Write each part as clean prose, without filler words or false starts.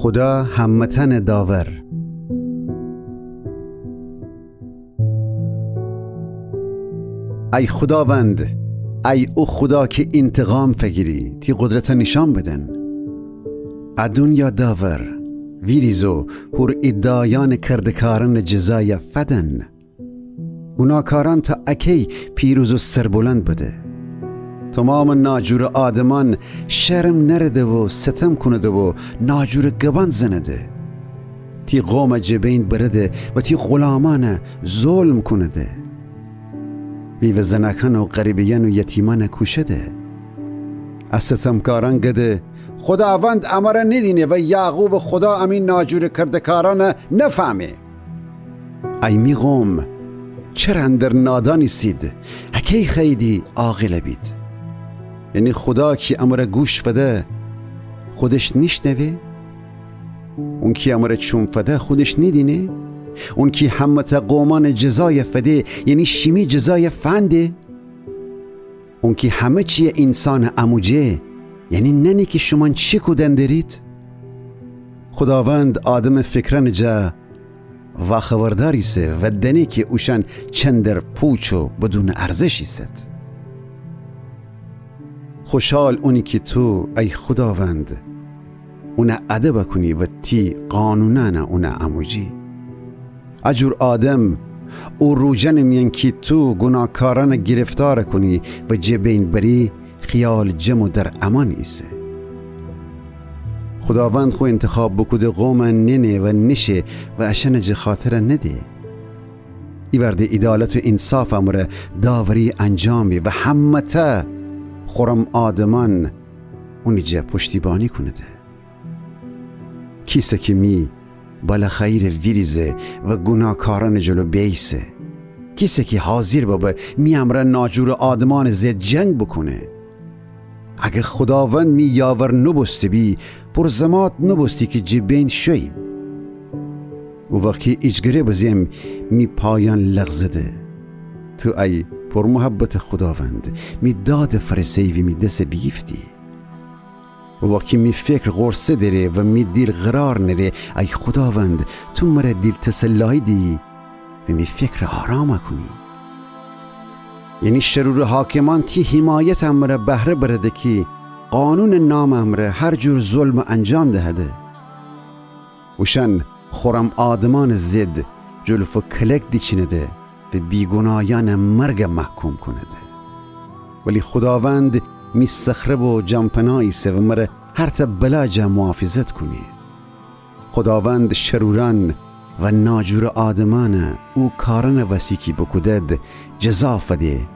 خدا هموطن داور. ای خداوند، ای او خدا که انتقام فگیری تی قدرت نشان بدن. ادونیا داور ویریزو پر ادعایان کردکاران جزای فدن. گناهکاران تا اکی پیروز و سربلند بده. تمام ناجور آدمان شرم نرده و ستم کنده و ناجور گبان زنده. تی قوم جبین برده و تی غلامان ظلم کنده. بیو زنکان و غریبیان و یتیمان کشده. از ستمکاران گده خداوند امر ندینه و یعقوب خدا امین ناجور کردکاران نفهمه. ای می قوم چرا اندر نادانی سید هکی خیدی عاقل بید. یعنی خدا کی امر گوش فده خودش نشنوه؟ اون کی امر چون فده خودش ندینه؟ اون کی همت قومان جزای فده یعنی شیمی جزای فنده؟ اون کی همه چی انسان اموجه یعنی ننی که شما چی کدن دارید؟ خداوند آدم فکران جا و خبرداری سه و دنی که اوشن چندر پوچ و بدون ارزشی ست. خوشحال اونی که تو ای خداوند اونه ادب کنی و تی قانونان اونه اموجی. اجور آدم او روجن میان که تو گناهکاران گرفتار کنی و جبین بری خیال جمع در امان ایسه. خداوند خو انتخاب بکده قوم ننه و نشه و اشن جه خاطر نده. ای ورده عدالت و انصاف امره داوری انجامی و همتا خورم آدمان اونی جه پشتیبانی کنده. کیسه که می بالا خیر ویریزه و گناهکاران جلو بیسه. کیسه که حاضر بابا می امره ناجور آدمان زید جنگ بکنه. اگه خداوند می یاور نبسته بی پر زمات نبستی که جبین شویم. و وقتی اجگره بزیم می پایان لغزده. تو ای پر محبت خداوند می داد فرسیوی می دست بیفتی. و وقتی می فکر غرصه داره و می دیل قرار نره ای خداوند تو مره دیل تسلای دی و می فکر آرام کنی. یعنی شرور حاکمان تی حمایت امره بهره برده که قانون نام امره هر جور ظلم انجام دهده. وشن خورم آدمان زد جلوف کلک دیچنده و بیگناهان مرگ محکوم کنده. ولی خداوند می سخرب و جمپنایی سه و مره هر تا بلاجه محافظت کنی. خداوند شروران و ناجور آدمان او کارن وسیکی بکدد جزا فده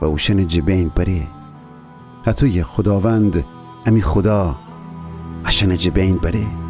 و اوشن جبین بره. حتی یه خداوند امی خدا اشن جبین بره.